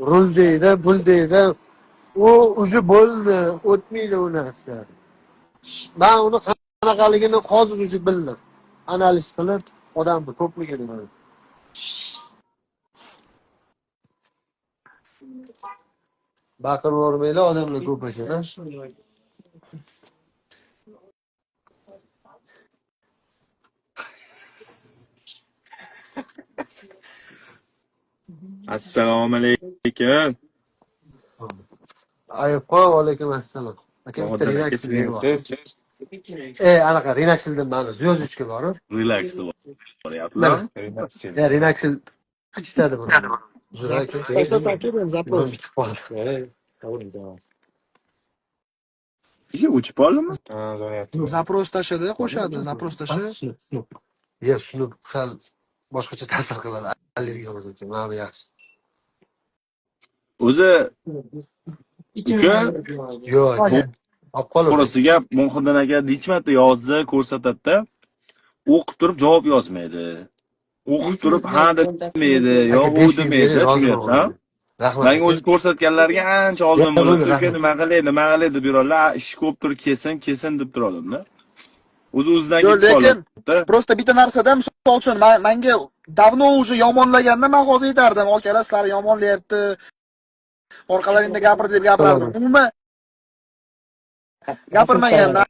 Rul deydi, bul deydi. U уже bo'ldi, o'tmaydi u narsa. Ben uni qanaqaligini hozir уже bildim. Analiz qilib, odamni ko'pligini. Baqirib yormaylar, odamlar ko'pashadi. Assalomu alaykum. Ayıpqon, alaykum assalom. Aka bitta relaxil anaqa relaxildan mana звездочка bor. Relax bo'lyaptilar. Relaxil ichitadi buni. Ishi o'chib qoldimi? Zaпрос tashadi, qo'shadi. Zaпрос tashi. Ya, shuni hal boshqacha ta'sir qiladi. Allergiya bo'lsa, mana bu yaxshi. O'zi uka Yo'q, olib qolib. to'g'risi gap Muhiddin aka necha marta yozdi, ko'rsatadi-da. O'qib turib javob yozmaydi. O'qib turib ha demaydi, yo u demaydi, tushunyapsan? Menga o'zi ko'rsatganlarga ancha oldin bo'ladi. Uka nima qilay deb yuradilar. Ish ko'p turib kesin deb turadimda. O'zidan Yo'q, ketib lekin qoladi. просто bitta narsada misol uchun menga davno уже yomonlaganda men hozir aytardim, "Akalar, sizlar yomonlayapti. Orqalaringda gapir" deb gapirardim. Umuman gapirmaganda